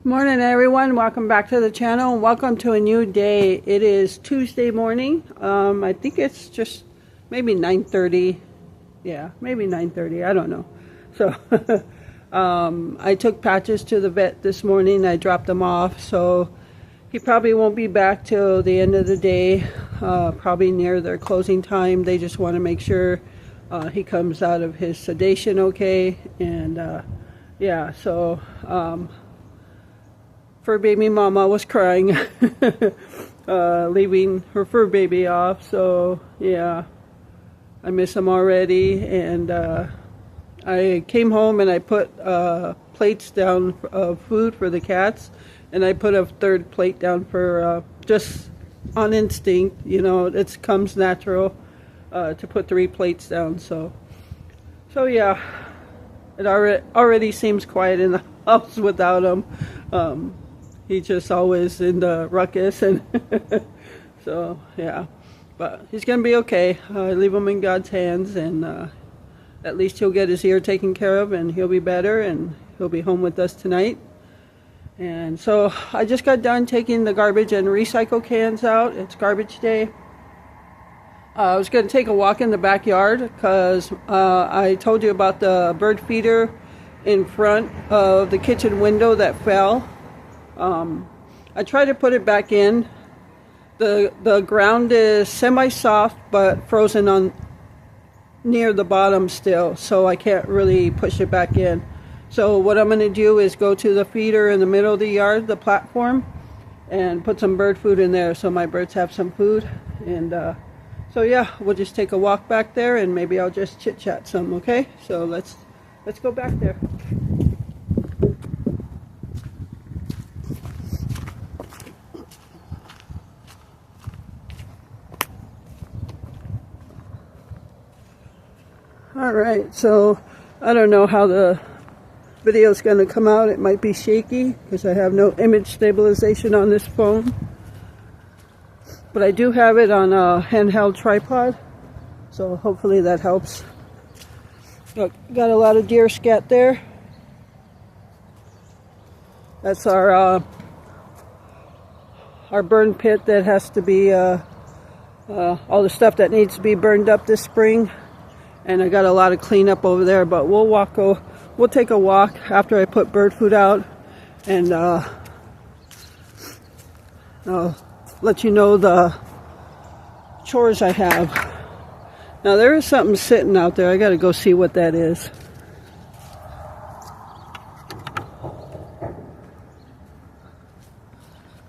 Morning everyone, welcome back to the channel and welcome to a new day. It is Tuesday morning. I think it's just maybe 9:30. Yeah, maybe 9:30, I don't know. So I took Patches to the vet this morning. I dropped him off, so he probably won't be back till the end of the day, probably near their closing time. They just want to make sure he comes out of his sedation okay. And yeah, so fur baby mama was crying leaving her fur baby off. So yeah, I miss him already. And I came home and I put plates down of food for the cats, and I put a third plate down for just on instinct, you know, it comes natural to put 3 plates down. So yeah, it already seems quiet in the house without him. He's just always in the ruckus, and so yeah, but he's gonna be okay. Leave him in God's hands, and at least he'll get his ear taken care of and he'll be better, and he'll be home with us tonight. And so I just got done taking the garbage and recycle cans out. It's garbage day. I was going to take a walk in the backyard because I told you about the bird feeder in front of the kitchen window that fell. I tried to put it back in. The ground is semi-soft but frozen on near the bottom still, so I can't really push it back in. So what I'm going to do is go to the feeder in the middle of the yard, the platform, and put some bird food in there so my birds have some food. And so yeah, we'll just take a walk back there, and maybe I'll just chit-chat some, okay? So let's go back there. Alright, so I don't know how the video is going to come out. It might be shaky because I have no image stabilization on this phone. But I do have it on a handheld tripod, so hopefully that helps. Look, got a lot of deer scat there. That's our burn pit that has to be all the stuff that needs to be burned up this spring. And I got a lot of cleanup over there, but we'll take a walk after I put bird food out, and I'll let you know the chores I have. Now there is something sitting out there. I gotta go see what that is.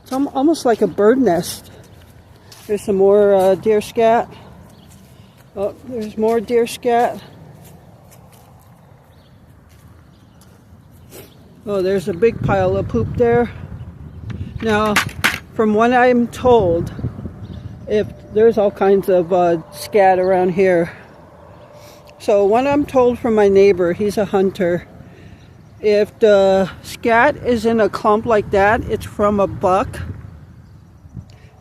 It's almost like a bird nest. There's some more deer scat. Oh, there's more deer scat. Oh, there's a big pile of poop there. Now, from what I'm told, if there's all kinds of scat around here. So what I'm told from my neighbor, he's a hunter, if the scat is in a clump like that, it's from a buck.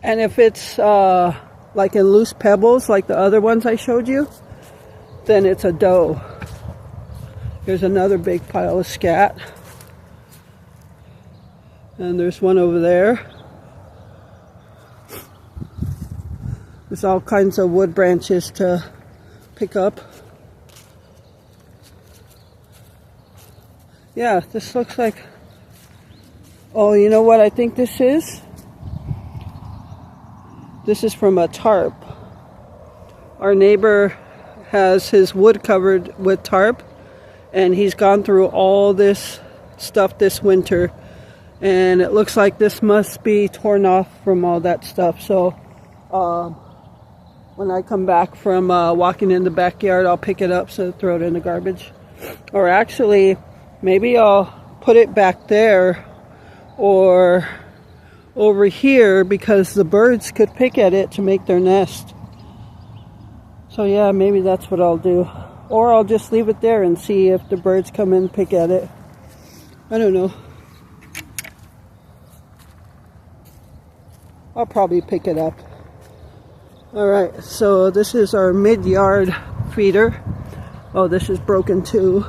And if it's like in loose pebbles, like the other ones I showed you, then it's a doe. Here's another big pile of scat. And there's one over there. There's all kinds of wood branches to pick up. Yeah, this looks like... Oh, you know what I think this is? This is from a tarp. Our neighbor has his wood covered with tarp, and he's gone through all this stuff this winter, and it looks like this must be torn off from all that stuff. So when I come back from walking in the backyard, I'll pick it up, so throw it in the garbage. Or actually, maybe I'll put it back there or over here, because the birds could pick at it to make their nest. So yeah, maybe that's what I'll do. Or I'll just leave it there and see if the birds come in and pick at it. I don't know. I'll probably pick it up. Alright, so this is our mid-yard feeder. Oh, this is broken too.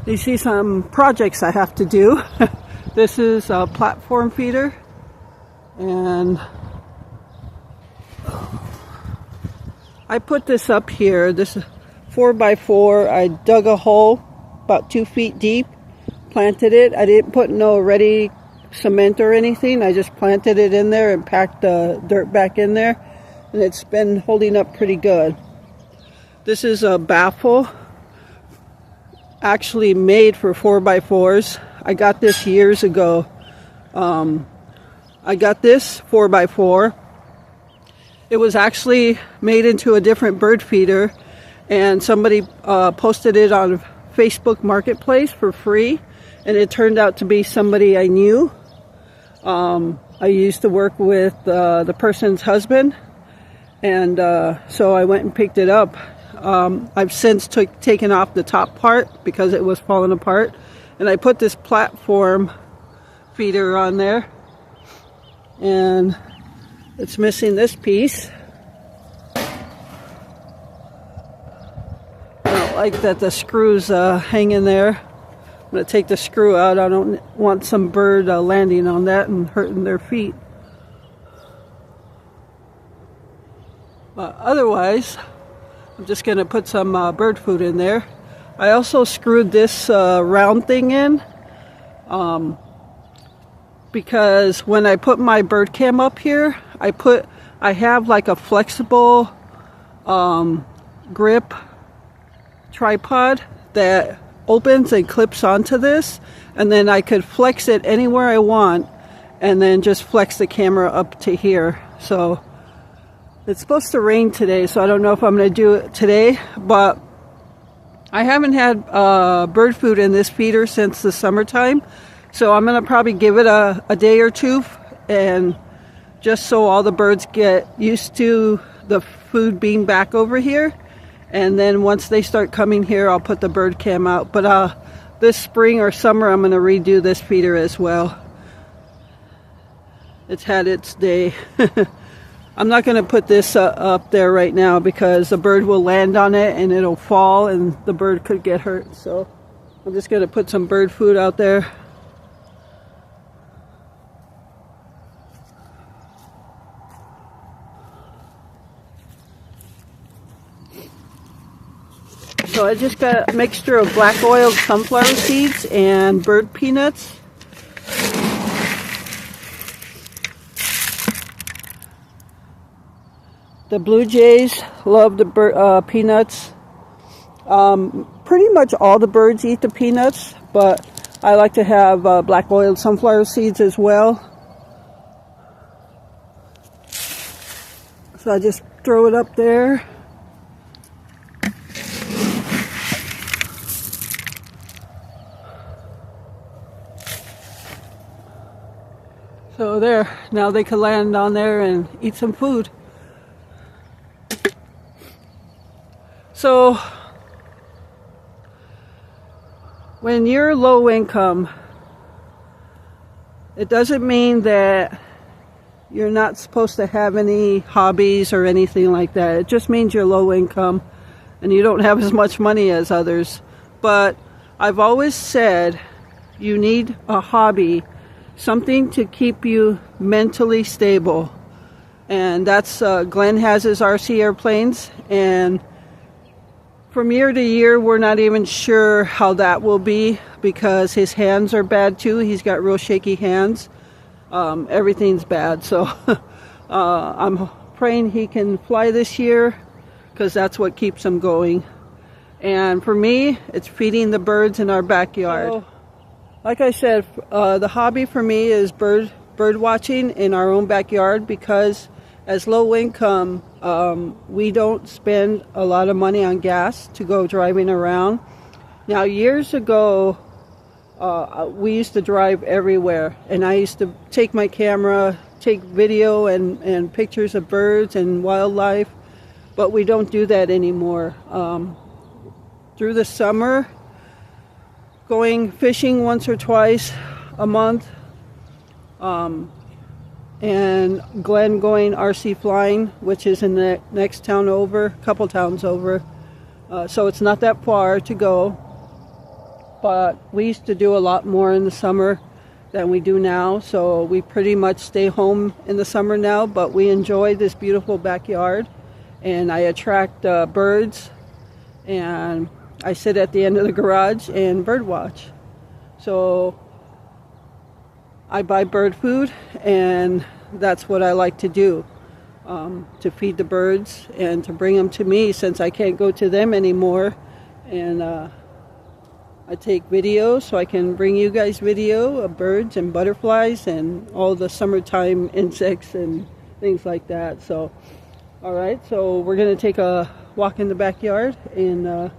You see some projects I have to do. This is a platform feeder, and I put this up here. This is 4x4. I dug a hole about 2 feet deep, planted it. I didn't put no ready cement or anything. I just planted it in there and packed the dirt back in there, and it's been holding up pretty good. This is a baffle, actually made for 4x4s. I got this years ago. I got this 4x4. It was actually made into a different bird feeder, and somebody posted it on Facebook Marketplace for free, and it turned out to be somebody I knew. I used to work with the person's husband, and so I went and picked it up. I've since taken off the top part because it was falling apart, and I put this platform feeder on there, and it's missing this piece. I don't like that the screws hang in there. I'm going to take the screw out. I don't want some bird landing on that and hurting their feet. But otherwise, I'm just going to put some bird food in there. I also screwed this round thing in because when I put my bird cam up here, I have like a flexible grip tripod that opens and clips onto this, and then I could flex it anywhere I want and then just flex the camera up to here. So it's supposed to rain today, so I don't know if I'm going to do it today, but I haven't had bird food in this feeder since the summertime, so I'm going to probably give it a day or two, and just so all the birds get used to the food being back over here. And then once they start coming here, I'll put the bird cam out. But this spring or summer, I'm going to redo this feeder as well. It's had its day. I'm not going to put this up there right now because the bird will land on it and it'll fall and the bird could get hurt. So I'm just going to put some bird food out there. So I just got a mixture of black oiled sunflower seeds and bird peanuts. The blue jays love the peanuts. Pretty much all the birds eat the peanuts, but I like to have black oiled sunflower seeds as well. So I just throw it up there. So there, now they can land on there and eat some food. So when you're low income, it doesn't mean that you're not supposed to have any hobbies or anything like that. It just means you're low income and you don't have as much money as others. But I've always said you need a hobby, something to keep you mentally stable. And that's Glenn has his RC airplanes, and from year to year we're not even sure how that will be because his hands are bad too. He's got real shaky hands. Everything's bad, so I'm praying he can fly this year because that's what keeps him going. And for me, it's feeding the birds in our backyard. So, like I said, the hobby for me is bird watching in our own backyard because as low income, we don't spend a lot of money on gas to go driving around. Now, years ago, we used to drive everywhere, and I used to take my camera, take video and pictures of birds and wildlife, but we don't do that anymore. Through the summer, going fishing once or twice a month, and Glenn going RC flying, which is in the next town over, a couple towns over, so it's not that far to go. but we used to do a lot more in the summer than we do now. So we pretty much stay home in the summer now, but we enjoy this beautiful backyard. And I attract birds, and I sit at the end of the garage and bird watch. So I buy bird food, and that's what I like to do, to feed the birds and to bring them to me since I can't go to them anymore. And I take videos so I can bring you guys video of birds and butterflies and all the summertime insects and things like that. So, all right, so we're going to take a walk in the backyard, and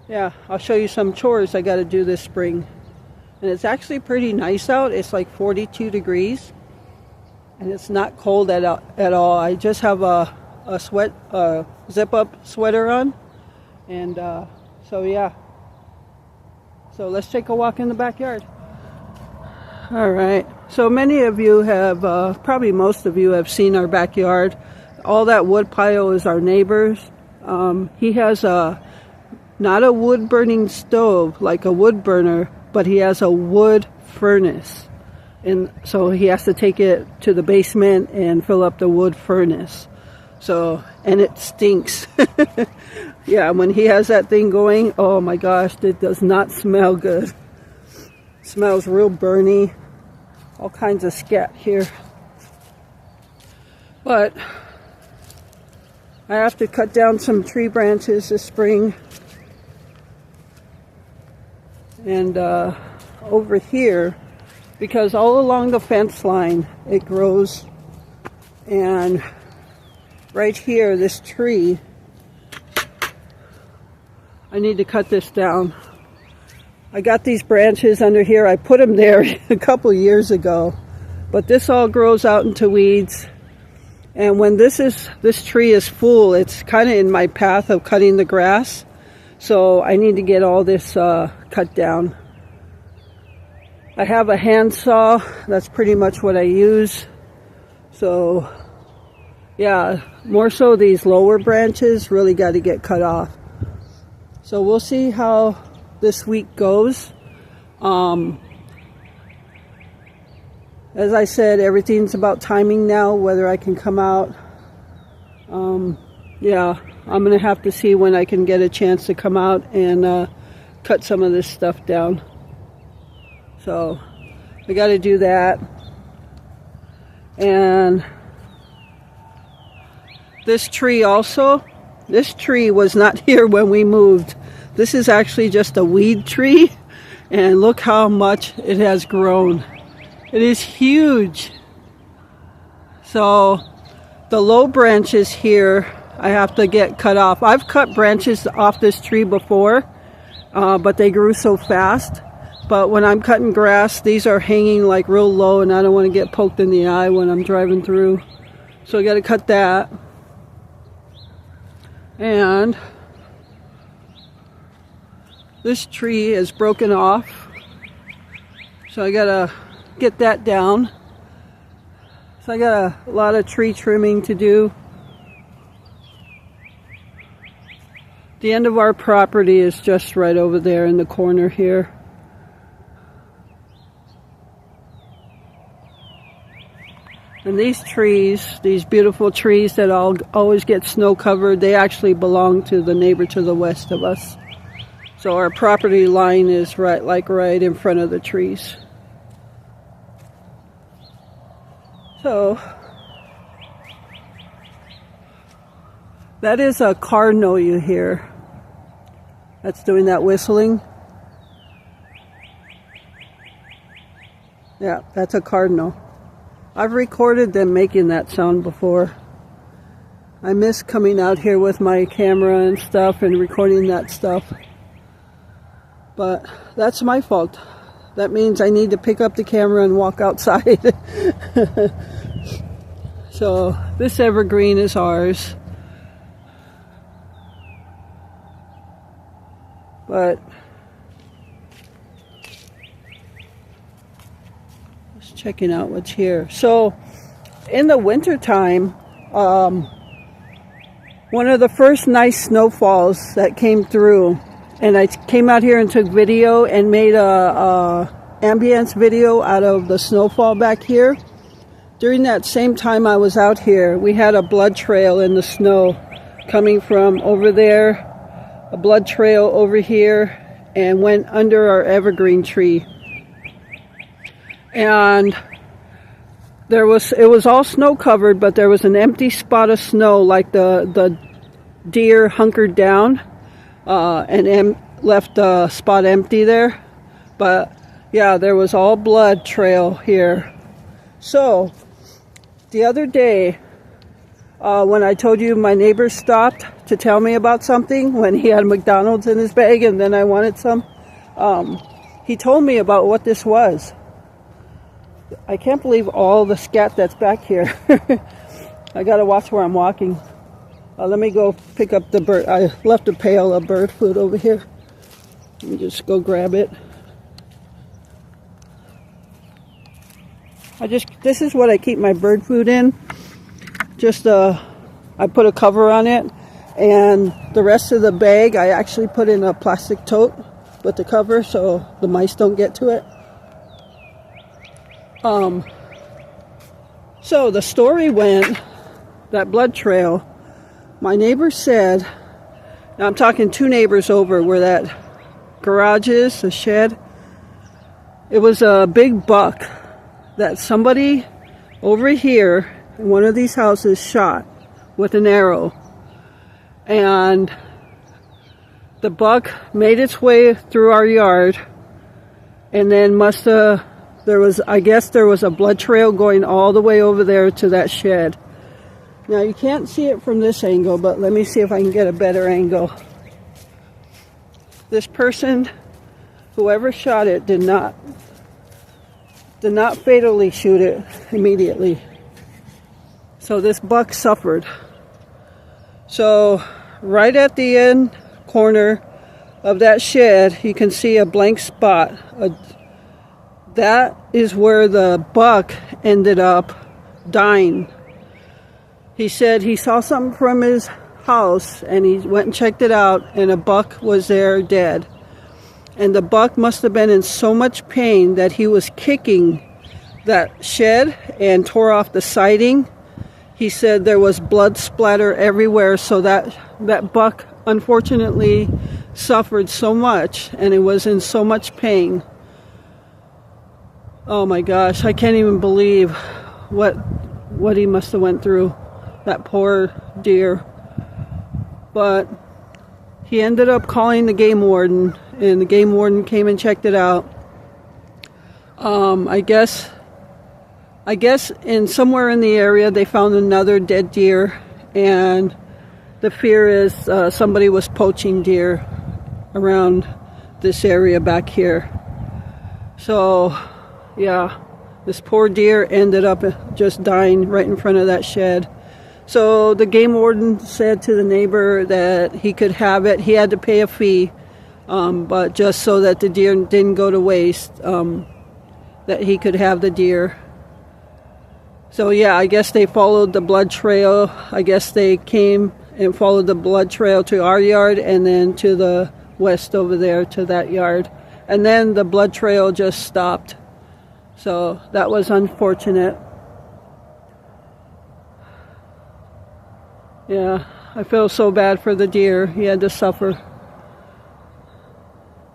yeah, I'll show you some chores I got to do this spring. And it's actually pretty nice out. It's like 42 degrees, and it's not cold at all. I just have a zip-up sweater on, and so yeah. So let's take a walk in the backyard. All right. So many of you have, probably most of you have seen our backyard. All that wood pile is our neighbor's. He has not a wood burning stove like a wood burner, but he has a wood furnace. And so he has to take it to the basement and fill up the wood furnace. So, and it stinks. Yeah, when he has that thing going, oh my gosh, it does not smell good. It smells real burny. All kinds of scat here. But I have to cut down some tree branches this spring. And over here, because all along the fence line it grows, and right here, this tree, I need to cut this down. I got these branches under here. I put them there a couple years ago, but this all grows out into weeds. And when this tree is full, it's kind of in my path of cutting the grass. So I need to get all this cut down. I have a handsaw. That's pretty much what I use. So yeah, more so these lower branches really got to get cut off. So we'll see how this week goes. As I said, everything's about timing now, whether I can come out. Yeah, I'm going to have to see when I can get a chance to come out and cut some of this stuff down. So I got to do that. And this tree also, this tree was not here when we moved. This is actually just a weed tree, and look how much it has grown. It is huge. So the low branches here I have to get cut off. I've cut branches off this tree before, but they grew so fast. But when I'm cutting grass, these are hanging like real low, and I don't want to get poked in the eye when I'm driving through. So I got to cut that. And this tree is broken off, so I gotta get that down. So I got a lot of tree trimming to do. The end of our property is just right over there in the corner here. And these trees, these beautiful trees that always get snow covered, they actually belong to the neighbor to the west of us. So our property line is right in front of the trees. So that is a cardinal you hear. That's doing that whistling. Yeah, that's a cardinal. I've recorded them making that sound before. I miss coming out here with my camera and stuff and recording that stuff. But that's my fault. That means I need to pick up the camera and walk outside. So this evergreen is ours. But just checking out what's here. So in the wintertime, one of the first nice snowfalls that came through, and I came out here and took video and made a ambience video out of the snowfall back here. During that same time I was out here, we had a blood trail in the snow coming from over there, a blood trail over here, and went under our evergreen tree. And it was all snow covered, but there was an empty spot of snow, like the deer hunkered down and left a spot empty there. But yeah, there was all blood trail here. So the other day, when I told you my neighbor stopped to tell me about something when he had McDonald's in his bag and then I wanted some, he told me about what this was. I can't believe all the scat that's back here. I gotta watch where I'm walking. Let me go pick up the bird. I left a pail of bird food over here. Let me just go grab it. This is what I keep my bird food in. Just I put a cover on it, and the rest of the bag I actually put in a plastic tote with the cover so the mice don't get to it. So the story went, that blood trail, my neighbor said, now I'm talking 2 neighbors over where that garage is, the shed. It was a big buck that somebody over here in one of these houses shot with an arrow. And the buck made its way through our yard and then I guess there was a blood trail going all the way over there to that shed. Now you can't see it from this angle, but let me see if I can get a better angle. This person, whoever shot it, did not fatally shoot it immediately. So this buck suffered. So right at the end corner of that shed, you can see a blank spot. That is where the buck ended up dying. He said he saw something from his house and he went and checked it out, and a buck was there dead. And the buck must have been in so much pain that he was kicking that shed and tore off the siding. He said there was blood splatter everywhere, so that buck unfortunately suffered so much and it was in so much pain. Oh my gosh, I can't even believe what he must have went through, that poor deer. But he ended up calling the game warden, and the game warden came and checked it out. I guess in somewhere in the area they found another dead deer, and the fear is somebody was poaching deer around this area back here. So yeah, this poor deer ended up just dying right in front of that shed. So the game warden said to the neighbor that he could have it. He had to pay a fee, but just so that the deer didn't go to waste, that he could have the deer. So yeah, I guess they followed the blood trail. I guess they came and followed the blood trail to our yard and then to the west over there to that yard. And then the blood trail just stopped. So that was unfortunate. Yeah, I feel so bad for the deer. He had to suffer.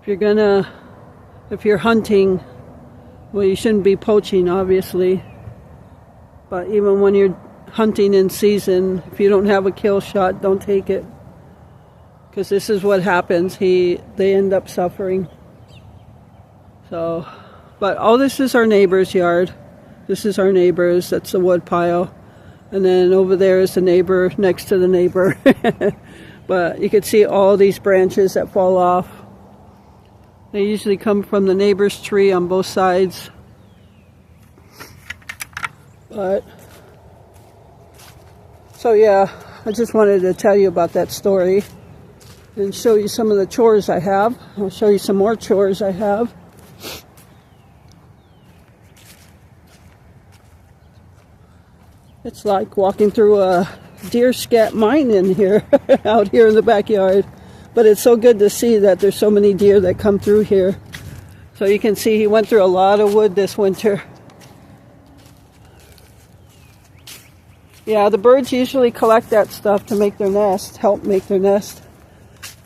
If you're hunting, well, you shouldn't be poaching, obviously. But even when you're hunting in season, if you don't have a kill shot, don't take it. Because this is what happens. They end up suffering. So, but all this is our neighbor's yard. This is our neighbor's. That's the wood pile. And then over there is the neighbor next to the neighbor. But you can see all these branches that fall off. They usually come from the neighbor's tree on both sides. But, so yeah, I just wanted to tell you about that story and show you some of the chores I have. I'll show you some more chores I have. It's like walking through a deer scat mine in here, out here in the backyard. But it's so good to see that there's so many deer that come through here. So you can see he went through a lot of wood this winter. Yeah, the birds usually collect that stuff to make their nest, help make their nest.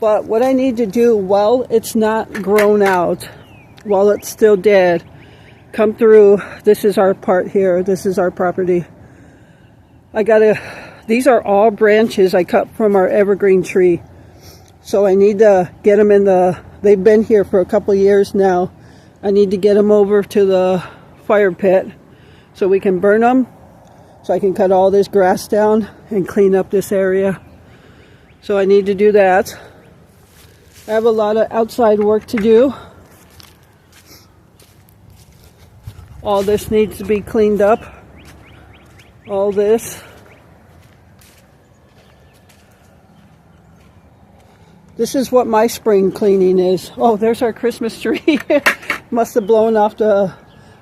But what I need to do while it's not grown out, while it's still dead, come through. This is our part here. This is our property. These are all branches I cut from our evergreen tree. So I need to get them they've been here for a couple years now. I need to get them over to the fire pit so we can burn them. So I can cut all this grass down and clean up this area. So I need to do that. I have a lot of outside work to do. All this needs to be cleaned up. All this. This is what my spring cleaning is. Oh, there's our Christmas tree. Must have blown off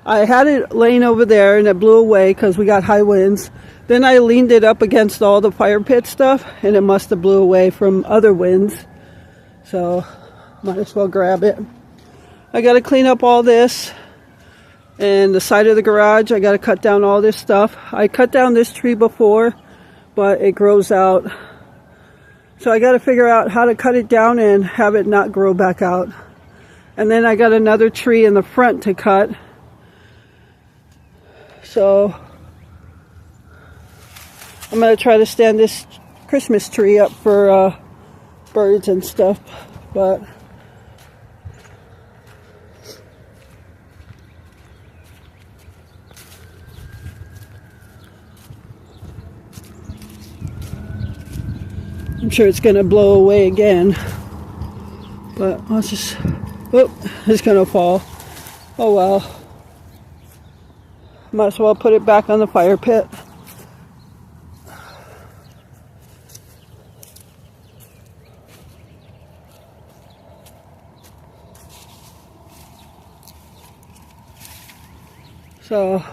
I had it laying over there and it blew away because we got high winds. Then I leaned it up against all the fire pit stuff and it must have blew away from other winds. So, might as well grab it. I got to clean up all this. And the side of the garage, I got to cut down all this stuff. I cut down this tree before, but it grows out. So I got to figure out how to cut it down and have it not grow back out. And then I got another tree in the front to cut. So I'm going to try to stand this Christmas tree up for birds and stuff. But I'm sure it's going to blow away again. But I'll just... Oh, it's going to fall. Oh well. Might as well put it back on the fire pit. So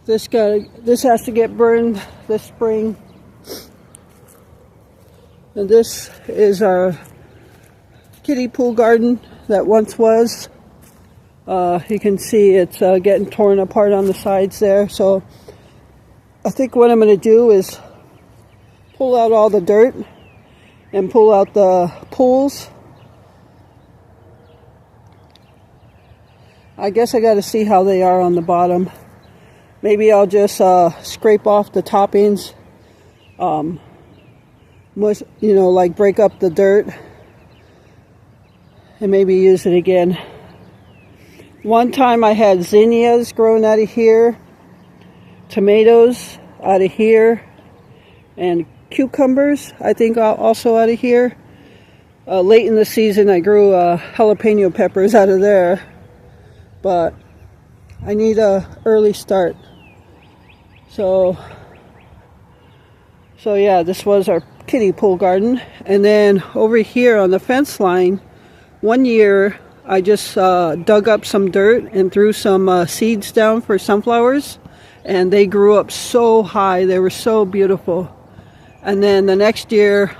this has to get burned this spring. And this is our kiddie pool garden that once was. You can see it's getting torn apart on the sides there. So I think what I'm going to do is pull out all the dirt and pull out the pools. I guess I got to see how they are on the bottom. Maybe I'll just scrape off the toppings. You know, like break up the dirt and maybe use it again. One time I had zinnias growing out of here, tomatoes out of here, and cucumbers, I think, also out of here. Late in the season I grew jalapeno peppers out of there, but I need a early start. So yeah, this was our kiddie pool garden. And then over here on the fence line, one year I just dug up some dirt and threw some seeds down for sunflowers, and they grew up so high. They were so beautiful. And then the next year,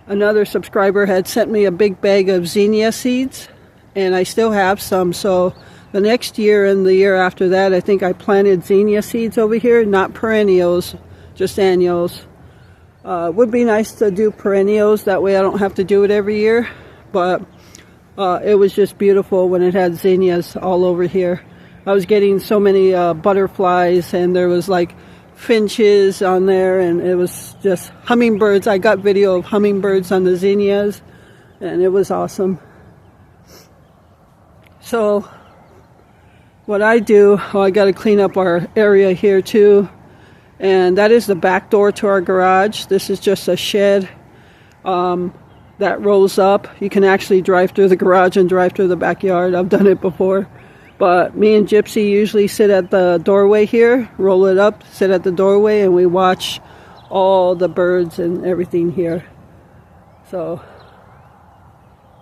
another subscriber had sent me a big bag of zinnia seeds, and I still have some. So the next year and the year after that, I think I planted zinnia seeds over here, not perennials, just annuals. It would be nice to do perennials, that way I don't have to do it every year. But it was just beautiful when it had zinnias all over here. I was getting so many butterflies, and there was like finches on there, and it was just hummingbirds. I got video of hummingbirds on the zinnias, and it was awesome. So what I do, I got to clean up our area here too, and that is the back door to our garage. This is just a shed that rolls up. You can actually drive through the garage and drive through the backyard. I've done it before. But me and Gypsy usually sit at the doorway here, roll it up, sit at the doorway, and we watch all the birds and everything here. So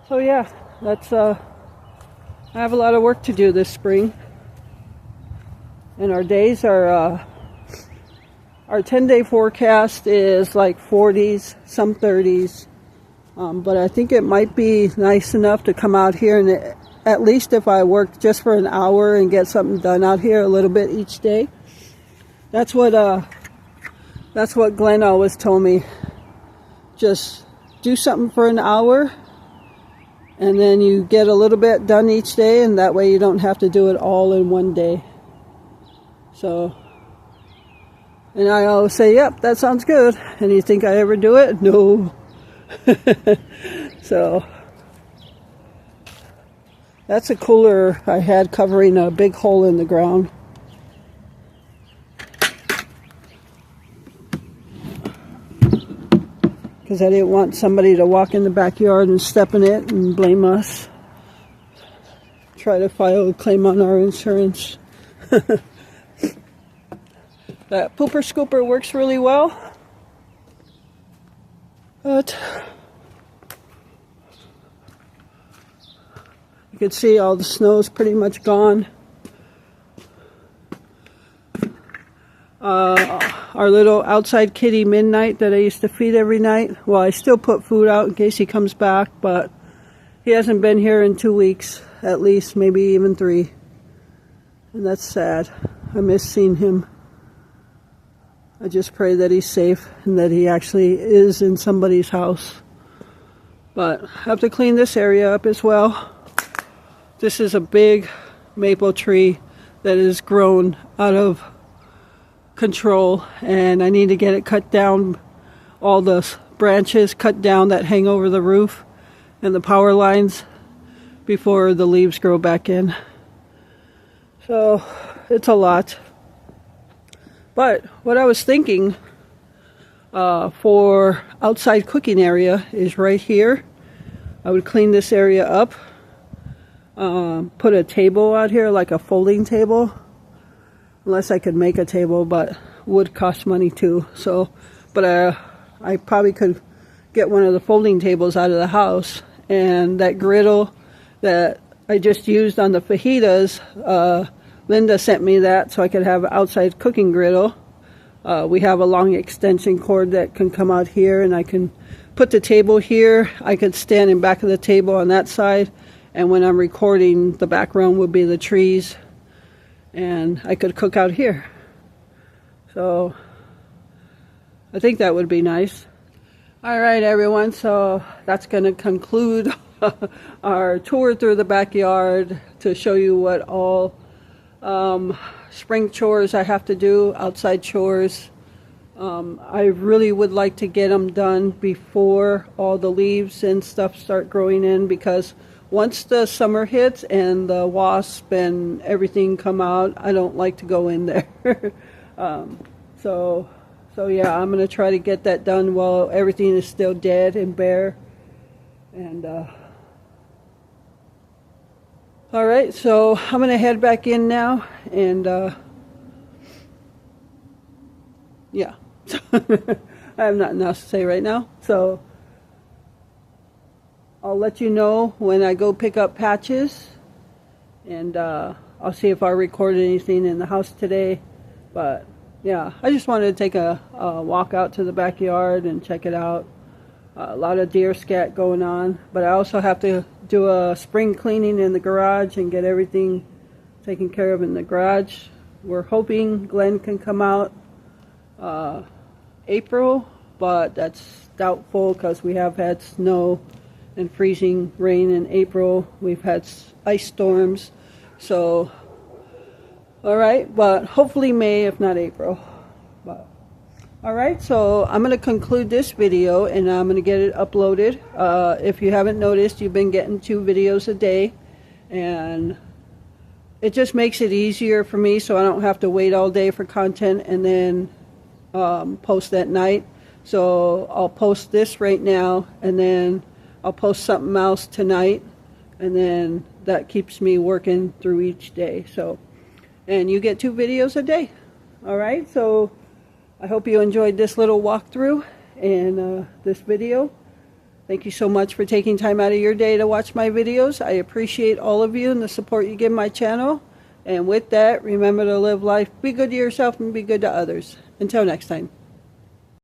yeah, that's I have a lot of work to do this spring. And our days are our 10-day forecast is like 40s, some 30s. But I think it might be nice enough to come out here, and at least if I worked just for an hour and get something done out here a little bit each day. That's what Glenn always told me. Just do something for an hour, and then you get a little bit done each day, and that way you don't have to do it all in one day. So, and I always say, yep, that sounds good. And you think I ever do it? No. So, that's a cooler I had covering a big hole in the ground. Because I didn't want somebody to walk in the backyard and step in it and blame us. Try to file a claim on our insurance. That pooper scooper works really well. But you can see all the snow's pretty much gone. Our little outside kitty Midnight that I used to feed every night. Well, I still put food out in case he comes back, but he hasn't been here in 2 weeks, at least, maybe even 3. And that's sad. I miss seeing him. I just pray that he's safe and that he actually is in somebody's house. But I have to clean this area up as well. This is a big maple tree that is grown out of control, and I need to get it cut down, all the branches cut down that hang over the roof and the power lines before the leaves grow back in. So it's a lot. But what I was thinking for outside cooking area is right here. I would clean this area up, put a table out here, like a folding table. Unless I could make a table, but would cost money too. So, but I probably could get one of the folding tables out of the house. And that griddle that I just used on the fajitas, Linda sent me that so I could have an outside cooking griddle. We have a long extension cord that can come out here, and I can put the table here. I could stand in back of the table on that side, and when I'm recording, the background would be the trees. And I could cook out here. So I think that would be nice. All right, everyone. So that's going to conclude our tour through the backyard to show you what all spring chores I have to do, outside chores. I really would like to get them done before all the leaves and stuff start growing in, because once the summer hits and the wasp and everything come out, I don't like to go in there. So yeah, I'm going to try to get that done while everything is still dead and bare. And all right, so I'm going to head back in now, and yeah, I have nothing else to say right now. So I'll let you know when I go pick up patches, and I'll see if I recorded anything in the house today. But yeah, I just wanted to take a walk out to the backyard and check it out. A lot of deer scat going on, but I also have to do a spring cleaning in the garage and get everything taken care of in the garage. We're hoping Glenn can come out April, but that's doubtful because we have had snow and freezing rain in April. We've had ice storms. So, all right, but hopefully May, if not April. But, all right, so I'm going to conclude this video, and I'm going to get it uploaded. If you haven't noticed, you've been getting 2 videos a day, and it just makes it easier for me so I don't have to wait all day for content and then post at night. So I'll post this right now, and then I'll post something else tonight, and then that keeps me working through each day. So, and you get 2 videos a day. All right, so I hope you enjoyed this little walkthrough and this video. Thank you so much for taking time out of your day to watch my videos. I appreciate all of you and the support you give my channel. And with that, remember to live life, be good to yourself, and be good to others. Until next time.